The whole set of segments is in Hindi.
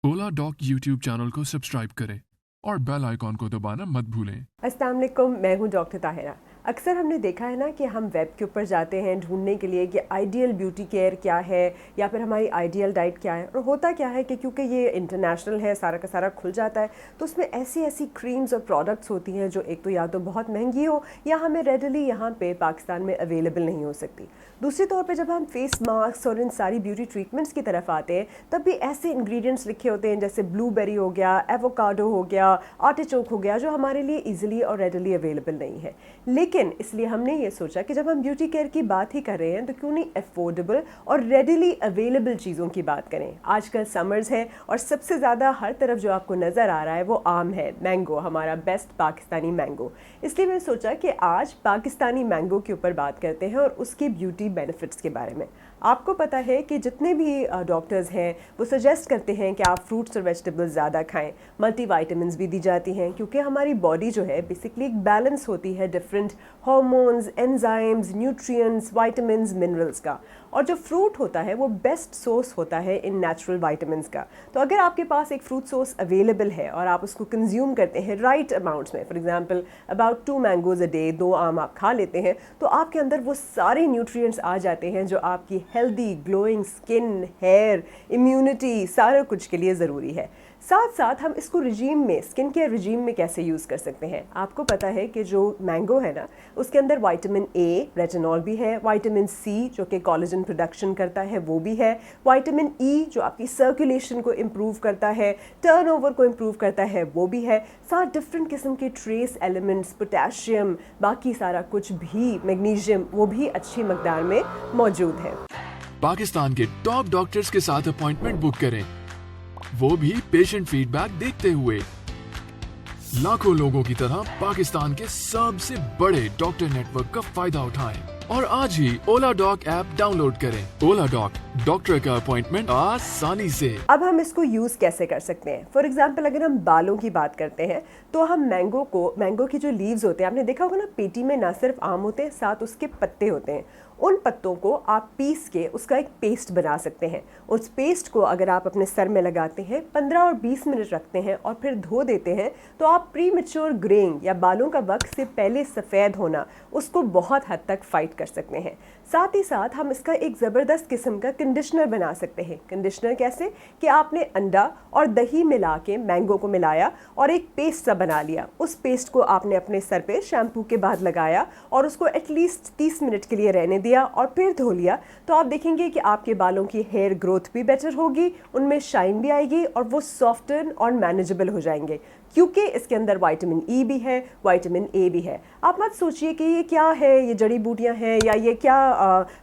ओला डॉक यूट्यूब चैनल को सब्सक्राइब करें और बेल आइकॉन को दबाना मत भूलें। अस्सलाम वालेकुम, मैं हूं डॉक्टर ताहिरा। अक्सर हमने देखा है ना कि हम वेब के ऊपर जाते हैं ढूंढने के लिए कि आइडियल ब्यूटी केयर क्या है या फिर हमारी आइडियल डाइट क्या है। और होता क्या है कि क्योंकि ये इंटरनेशनल है, सारा का सारा खुल जाता है, तो उसमें ऐसी ऐसी क्रीम्स और प्रोडक्ट्स होती हैं जो एक तो या तो बहुत महंगी हो या हमें रेडली यहाँ पे पाकिस्तान में अवेलेबल नहीं हो सकती। दूसरे तौर पे जब हम फेस मास्क और इन सारी ब्यूटी ट्रीटमेंट्स की तरफ आते हैं तब भी ऐसे इंग्रेडिएंट्स लिखे होते हैं जैसे ब्लूबेरी हो गया, एवोकाडो हो गया, आर्टिचोक हो गया, जो हमारे लिए इजीली और रेडली अवेलेबल नहीं है। लेकिन इसलिए हमने ये सोचा कि जब हम ब्यूटी केयर की बात ही कर रहे हैं तो क्यों नहीं अफोर्डेबल और रेडली अवेलेबल चीज़ों की बात करें। आजकल समर्स है और सबसे ज़्यादा हर तरफ जो आपको नज़र आ रहा है वो आम है, मैंगो, हमारा बेस्ट पाकिस्तानी मैंगो। इसलिए मैंने सोचा कि आज पाकिस्तानी मैंगो के ऊपर बात करते हैं और उसकी ब्यूटी बेनिफिट्स के बारे में। आपको पता है कि जितने भी डॉक्टर्स हैं वो सजेस्ट करते हैं कि आप फ्रूट्स और वेजिटेबल्स ज़्यादा खाएं। मल्टीविटामिन्स भी दी जाती हैं क्योंकि हमारी बॉडी जो है बेसिकली एक बैलेंस होती है different hormones, enzymes, nutrients, vitamins, minerals का। और जो फ्रूट होता है वो बेस्ट सोर्स होता है इन नेचुरल विटामिन्स का। तो अगर आपके पास एक फ्रूट सोर्स अवेलेबल है और आप उसको कंज्यूम करते हैं राइट अमाउंट्स में, for example about 2 mangoes a day, 2 आम आप खा लेते हैं, तो आपके अंदर वो सारे न्यूट्रिएंट्स आ जाते हैं जो आपकी healthy glowing skin, hair, immunity, सारा कुछ के लिए ज़रूरी है। साथ साथ हम इसको रिजीम में, स्किन केयर रिजीम में कैसे यूज़ कर सकते हैं। आपको पता है कि जो मैंगो है ना उसके अंदर विटामिन ए, रेटिनॉल भी है, विटामिन सी जो कि कोलेजन प्रोडक्शन करता है वो भी है, विटामिन ई जो आपकी सर्कुलेशन को इम्प्रूव करता है, टर्नओवर को इम्प्रूव करता है वो भी है, साथ डिफरेंट किस्म के ट्रेस एलिमेंट्स, पोटेशियम, बाकी सारा कुछ भी, मैग्नीशियम, वो भी अच्छी मकदार में मौजूद है। पाकिस्तान के टॉप डॉक्टर्स के साथ अपॉइंटमेंट बुक करें, वो भी पेशेंट फीडबैक देखते हुए। लाखों लोगों की तरह पाकिस्तान के सबसे बड़े डॉक्टर नेटवर्क का फायदा उठाएं और आज ही ओला डॉक ऐप डाउनलोड करें। ओला डॉक, डॉक्टर का अपॉइंटमेंट आसानी से। अब हम इसको यूज़ कैसे कर सकते हैं। फॉर एग्जांपल अगर हम बालों की बात करते हैं तो हम मैंगो की जो लीव्स होते हैं, आपने देखा होगा ना, पेटी में ना सिर्फ आम होते हैं साथ उसके पत्ते होते हैं। उन पत्तों को आप पीस के उसका एक पेस्ट बना सकते हैं। उस पेस्ट को अगर आप अपने सर में लगाते हैं, 15 और 20 मिनट रखते हैं और फिर धो देते हैं, तो आप प्री मैच्योर ग्रेइंग या बालों का वक्त से पहले सफ़ेद होना उसको बहुत हद तक फाइट कर सकते हैं। साथ ही साथ हम इसका एक ज़बरदस्त किस्म का कंडीशनर बना सकते हैं। कंडीशनर कैसे कि आपने अंडा और दही मिला के मैंगो को मिलाया और एक पेस्ट सा बना लिया। उस पेस्ट को आपने अपने सर पे शैम्पू के बाद लगाया और उसको एटलीस्ट 30 मिनट के लिए रहने दिया और फिर धो लिया, तो आप देखेंगे कि आपके बालों की हेयर ग्रोथ भी बेटर होगी, उनमें शाइन भी आएगी और वो सॉफ्टन और मैनेजेबल हो जाएंगे क्योंकि इसके अंदर विटामिन ई भी है, विटामिन ए भी है। आप मत सोचिए कि ये क्या है, ये जड़ी बूटियां हैं या ये क्या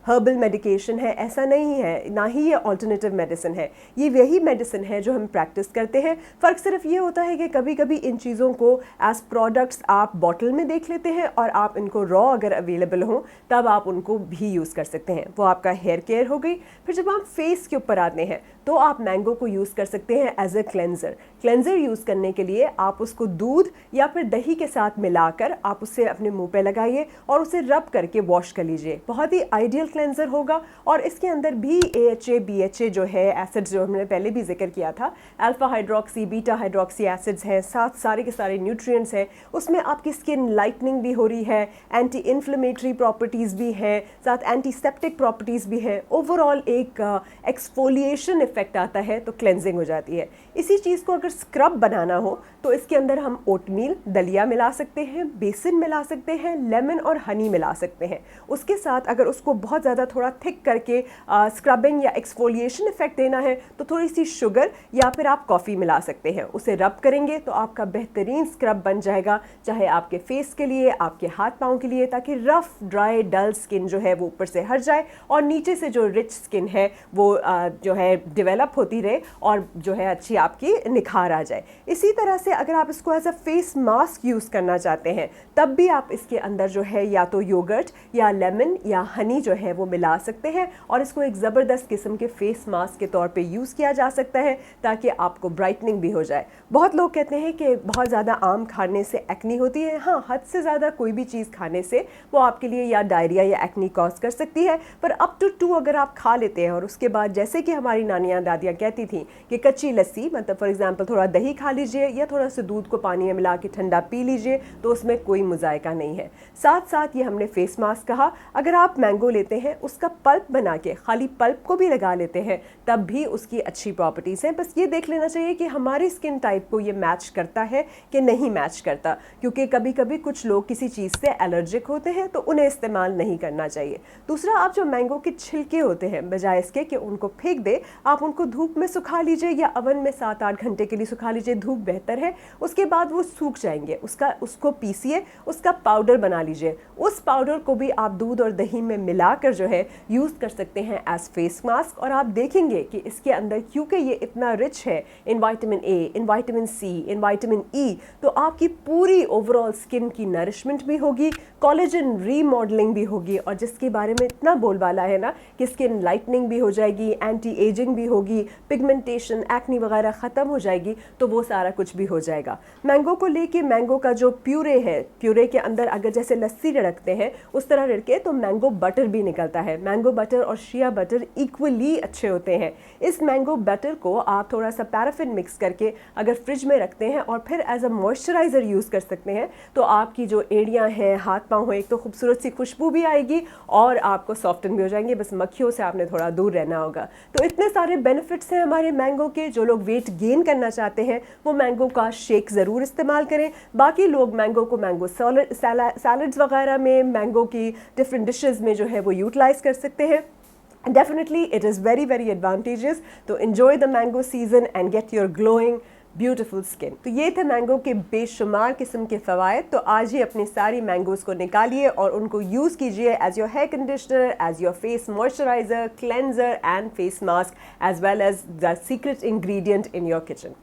हर्बल मेडिकेशन है, ऐसा नहीं है, ना ही ये ऑल्टरनेटिव मेडिसिन है। ये वही मेडिसिन है जो हम प्रैक्टिस करते हैं। फ़र्क सिर्फ ये होता है कि कभी कभी इन चीज़ों को एज प्रोडक्ट्स आप बॉटल में देख लेते हैं और आप इनको रॉ अगर अवेलेबल हो तब आप उनको भी यूज़ कर सकते हैं। वो आपका हेयर केयर हो गई। फिर जब आप फेस के ऊपर आते हैं तो आप मैंगो को यूज़ कर सकते हैं as a cleanser. Cleanser use करने के लिए आप उसको दूध या फिर दही के साथ मिलाकर आप उसे अपने मुंह पे लगाइए और उसे रब करके वॉश कर लीजिए। बहुत ही आइडियल क्लेंजर होगा और इसके अंदर भी AHA, BHA जो है एसिड्स जो हमने पहले भी जिक्र किया था, alpha hydroxy, beta hydroxy acids हैं, साथ सारे के सारे न्यूट्रिएंट्स हैं। उसमें आपकी स्किन लाइटनिंग भी हो रही है, एंटी इन्फ्लेमेटरी प्रॉपर्टीज़ भी हैं, साथ एंटीसेप्टिक प्रॉपर्टीज़ भी हैं। ओवरऑल एक एक्सफोलिएशन इफेक्ट आता है तो क्लेंजिंग हो जाती है। इसी चीज़ को अगर स्क्रब बनाना हो तो इसके अंदर हम ओटमील, दलिया मिला सकते हैं, बेसन मिला सकते हैं, लेमन और हनी मिला सकते हैं। उसके साथ अगर उसको बहुत ज़्यादा थोड़ा थिक करके स्क्रबिंग या एक्सफोलिएशन इफेक्ट देना है तो थोड़ी सी शुगर या फिर आप कॉफ़ी मिला सकते हैं। उसे रब करेंगे तो आपका बेहतरीन स्क्रब बन जाएगा, चाहे आपके फेस के लिए, आपके हाथ पाँव के लिए, ताकि रफ, ड्राई, डल स्किन जो है वो ऊपर से हट जाए और नीचे से जो रिच स्किन है वो जो है डेवलप होती रहे और जो है अच्छी आपकी निखार आ जाए। इसी तरह से अगर आप इसको as a face mask use करना चाहते हैं तब भी आप इसके अंदर जो है या तो योगर्ट या लेमन या हनी जो है वो मिला सकते हैं और इसको एक ज़बरदस्त किस्म के फेस मास्क के तौर पे यूज़ किया जा सकता है ताकि आपको ब्राइटनिंग भी हो जाए। बहुत लोग कहते हैं कि बहुत ज़्यादा आम खाने से एक्नी होती है। हाँ, हद से ज़्यादा कोई भी चीज़ खाने से वो आपके लिए या डायरिया या एक्नी कॉज कर सकती है, पर अप टू 2 अगर आप खा लेते हैं और उसके बाद जैसे कि हमारी नानियाँ नानियाँ दादियाँ कहती थी कि कच्ची लस्सी, मतलब फॉर एग्जांपल थोड़ा दही खा लीजिए या थोड़ा सा दूध को पानी में मिला के ठंडा पी लीजिए, तो उसमें कोई मुजायका नहीं है। साथ साथ ये हमने फेस मास्क कहा, अगर आप मैंगो लेते हैं उसका पल्प बना के खाली पल्प को भी लगा लेते हैं तब भी उसकी अच्छी प्रॉपर्टीज़ हैं। बस ये देख लेना चाहिए कि हमारी स्किन टाइप को ये मैच करता है कि नहीं मैच करता, क्योंकि कभी कभी कुछ लोग किसी चीज़ से एलर्जिक होते हैं तो उन्हें इस्तेमाल नहीं करना चाहिए। दूसरा, आप जो मैंगो के छिलके होते हैं, बजाय इसके कि उनको फेंक दे, आप उनको धूप में सुखा लीजिए या अवन में 7-8 घंटे के लिए सुखा लीजिए, धूप बेहतर है। उसके बाद वो सूख जाएंगे, उसको पीसिए, उसका पाउडर बना लीजिए। उस पाउडर को भी आप दूध और दही में मिलाकर जो है यूज़ कर सकते हैं एज फेस मास्क, और आप देखेंगे कि इसके अंदर क्योंकि ये इतना रिच है in vitamin A, in vitamin C, in vitamin E, तो आपकी पूरी ओवरऑल स्किन की नरिशमेंट भी होगी, कोलेजन रीमॉडलिंग भी होगी, और जिसके बारे में इतना बोलबाला है ना कि स्किन लाइटनिंग भी हो जाएगी, एंटी एजिंग भी होगी, पिगमेंटेशन, एक्नी वगैरह ख़त्म हो जाएगी, तो वो सारा कुछ भी हो जाएगा। मैंगो को लेके मैंगो का जो प्यूरे है, प्यूरे के अंदर अगर जैसे लस्सी रखते हैं उस तरह रड़के तो मैंगो बटर भी निकलता है। मैंगो बटर और शिया बटर इक्वली अच्छे होते हैं। इस मैंगो बटर को आप थोड़ा सा पैराफिन मिक्स करके अगर फ्रिज में रखते हैं और फिर एज अ मॉइस्चराइज़र यूज़ कर सकते हैं, तो आपकी जो एड़ियाँ हैं, हाथ पाँव हैं, एक तो खूबसूरत सी खुशबू भी आएगी और आपको सॉफ्टन भी हो जाएंगे। बस मक्खियों से आपने थोड़ा दूर रहना होगा। तो इतने सारे बेनिफिट्स हैं हमारे मैंगो के। जो लोग वेट गेन करना चाहते हैं वो मैंगो का शेक ज़रूर इस्तेमाल करें। बाकी लोग मैंगो को मैंगो सैलड्स वगैरह में, मैंगो की डिफरेंट डिशेस में जो है वो यूटिलाइज कर सकते हैं। Definitely it is very very advantageous, तो enjoy the mango season and get your glowing beautiful skin। तो ये थे मैंगो के बेशुमार किस्म के फ़वाइद। तो आज ही अपनी सारी मैंगोज़ को निकालिए और उनको यूज़ कीजिए as your hair conditioner, as your face moisturiser, cleanser and face mask, as well as the secret ingredient in your kitchen.